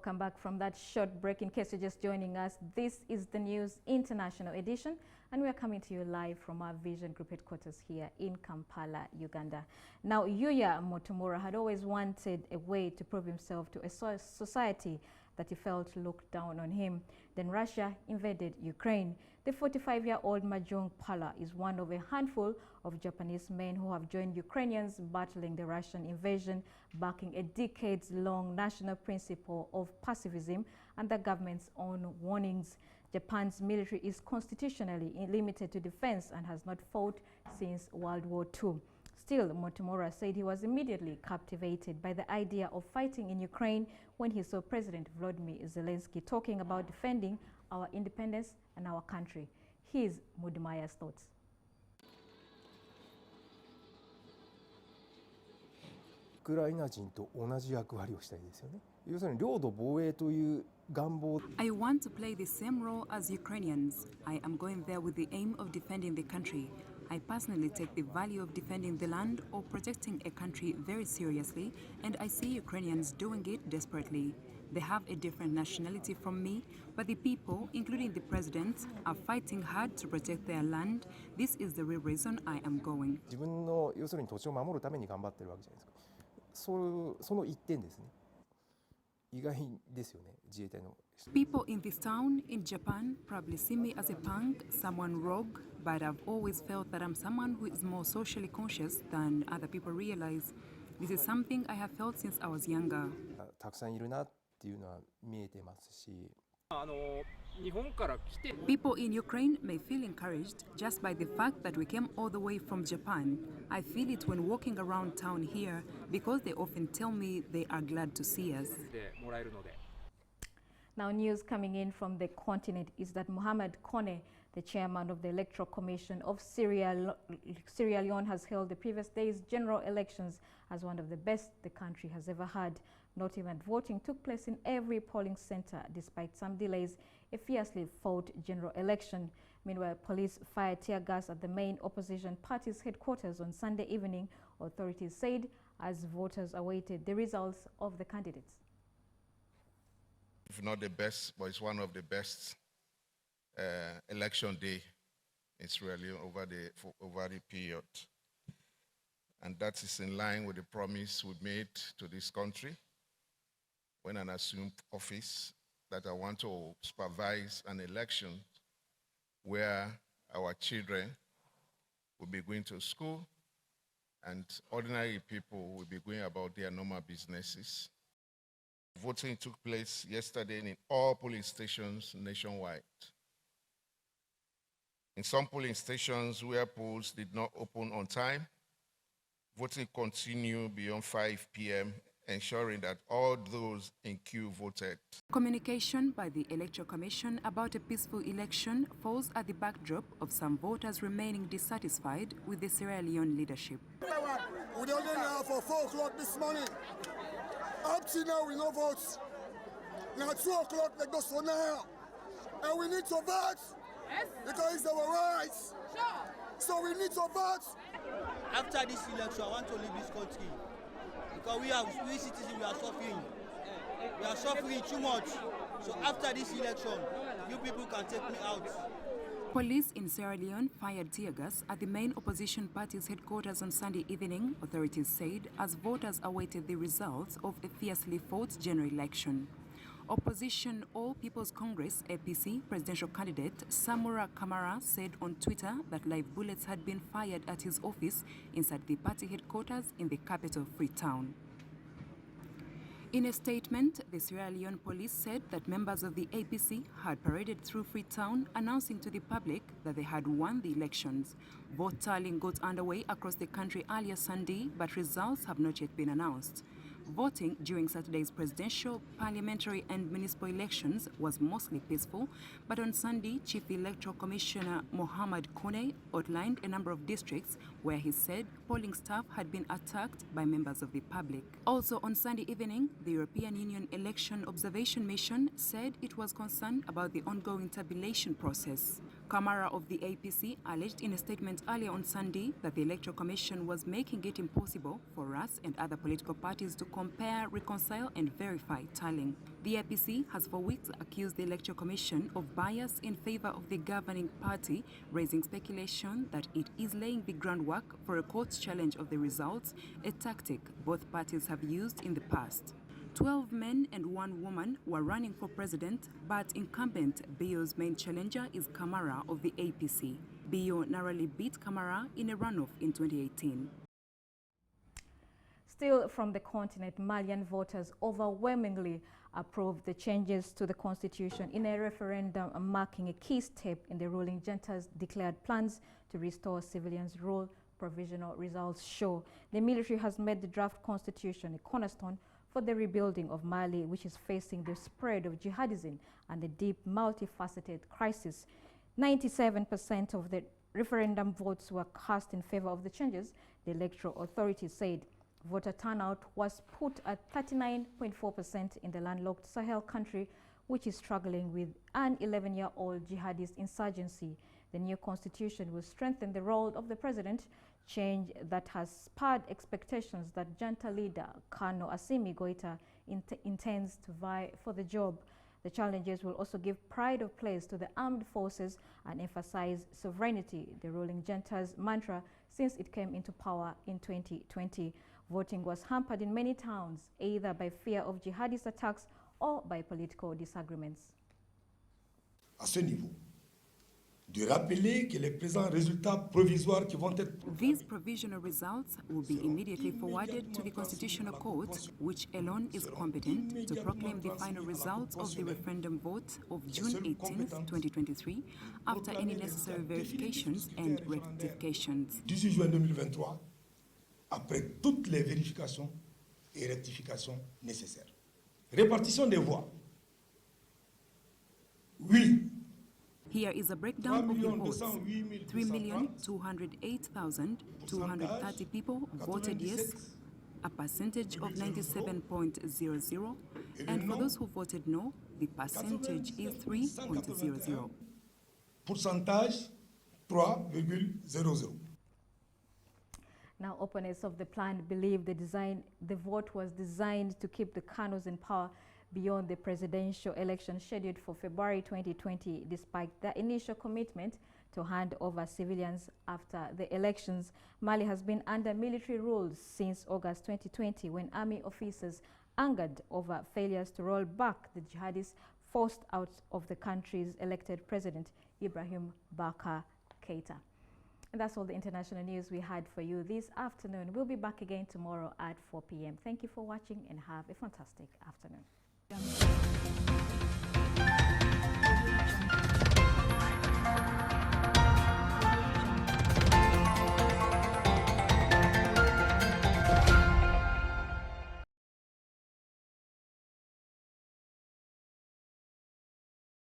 Welcome back from that short break. In case you're just joining us, this is the News International edition, and we are coming to you live from our Vision Group headquarters here in Kampala, Uganda. Now, Yuya Motomura had always wanted a way to prove himself to a society that he felt looked down on him. Then Russia invaded Ukraine. The 45-year-old Mahjong Pala is one of a handful of Japanese men who have joined Ukrainians battling the Russian invasion, backing a decades-long national principle of pacifism and the government's own warnings. Japan's military is constitutionally limited to defense and has not fought since World War II. Still, Motomura said he was immediately captivated by the idea of fighting in Ukraine when he saw President Volodymyr Zelensky talking about defending our independence and our country. Here's Mudimaya's thoughts. ウクライナ人と同じ役割をしたいですよね。要するに領土防衛という願望。I want to play the same role as Ukrainians. I am going there with the aim of defending the country. I personally take the value of defending the land or protecting a country very seriously, and I see Ukrainians doing it desperately. They have a different nationality from me, but the people, including the president, are fighting hard to protect their land. This is the real reason I am going. 自分の要するに土地を守るために頑張ってるわけじゃないですか。その一点ですね。意外ですよね、自衛隊の。People in this town, in Japan, probably see me as a punk, someone rogue, but I've always felt that I'm someone who is more socially conscious than other people realize. This is something I have felt since I was younger. たくさんいるなっていうのは見えてますし。People in Ukraine may feel encouraged just by the fact that we came all the way from Japan. I feel it when walking around town here because they often tell me they are glad to see us. Now, news coming in from the continent is that Mohamed Kone, the chairman of the Electoral Commission of Sierra Leone, has held the previous day's general elections as one of the best the country has ever had. Noting that voting took place in every polling center despite some delays, a fiercely fought general election. Meanwhile, police fired tear gas at the main opposition party's headquarters on Sunday evening, authorities said, as voters awaited the results of the candidates. If not the best, but it's one of the best election day in Sierra Leone over the period. And that is in line with the promise we made to this country when I assumed office, that I want to supervise an election where our children will be going to school and ordinary people will be going about their normal businesses. Voting took place yesterday in all polling stations nationwide. In some polling stations where polls did not open on time, voting continued beyond 5 p.m., ensuring that all those in queue voted. Communication by the Electoral Commission about a peaceful election falls at the backdrop of some voters remaining dissatisfied with the Sierra Leone leadership. We don't get now for 4 o'clock this morning. Up to now, we no votes. Now 2 o'clock, they go for now. And we need to vote. Yes. Because it's our rights. Sure. So we need to vote. After this election, I want to leave this country. Because we citizens, we are suffering. We are suffering too much. So after this election, you people can take me out. Police in Sierra Leone fired tear gas at the main opposition party's headquarters on Sunday evening, authorities said, as voters awaited the results of a fiercely fought general election. Opposition All People's Congress APC presidential candidate Samura Kamara said on Twitter that live bullets had been fired at his office inside the party headquarters in the capital Freetown. In a statement, the Sierra Leone police said that members of the APC had paraded through Freetown, announcing to the public that they had won the elections. Vote tallying got underway across the country earlier Sunday, but results have not yet been announced. Voting during Saturday's presidential, parliamentary and municipal elections was mostly peaceful, but on Sunday, Chief Electoral Commissioner Mohamed Kone outlined a number of districts where he said polling staff had been attacked by members of the public. Also on Sunday evening, the European Union Election Observation Mission said it was concerned about the ongoing tabulation process. Kamara of the APC alleged in a statement earlier on Sunday that the Electoral Commission was making it impossible for us and other political parties to compare, reconcile and verify tallying. The APC has for weeks accused the Electoral Commission of bias in favor of the governing party, raising speculation that it is laying the groundwork for a court challenge of the results, a tactic both parties have used in the past. 12 men and 1 woman were running for president, but incumbent Bio's main challenger is Kamara of the APC. Bio narrowly beat Kamara in a runoff in 2018. Still from the continent, Malian voters overwhelmingly approved the changes to the constitution in a referendum marking a key step in the ruling junta's declared plans to restore civilians' rule. Provisional results show the military has made the draft constitution a cornerstone for the rebuilding of Mali, which is facing the spread of jihadism and the deep multifaceted crisis. 97% of the referendum votes were cast in favor of the changes, the electoral authority said. Voter turnout was put at 39.4% in the landlocked Sahel country, which is struggling with an 11-year-old jihadist insurgency. The new constitution will strengthen the role of the president, change that has spurred expectations that junta leader Kano Assimi Goita intends to vie for the job. The challenges will also give pride of place to the armed forces and emphasize sovereignty, the ruling junta's mantra since it came into power in 2020. Voting was hampered in many towns, either by fear of jihadist attacks or by political disagreements. À ce niveau, de rappeler que les présents résultats provisoires qui vont être... These provisional results will be immediately forwarded to the Constitutional Court, which alone is competent to proclaim the final results of the referendum vote of June 18, 2023, after any necessary verifications and rectifications. 18 juin 2023, après toutes les vérifications et rectifications nécessaires. Répartition des voix. Oui. Here is a breakdown of the votes. 3,208,230 people voted yes, a percentage of 97.00, and for those who voted no, the percentage is 3.00. Pourcentage 3,00. Now, opponents of the plan believe the vote was designed to keep the Kanos in power beyond the presidential election scheduled for February 2020, despite their initial commitment to hand over civilians after the elections. Mali has been under military rule since August 2020, when army officers, angered over failures to roll back the jihadists, forced out of the country's elected president, Ibrahim Bakar Keita. And that's all the international news we had for you this afternoon. We'll be back again tomorrow at 4 p.m. Thank you for watching and have a fantastic afternoon.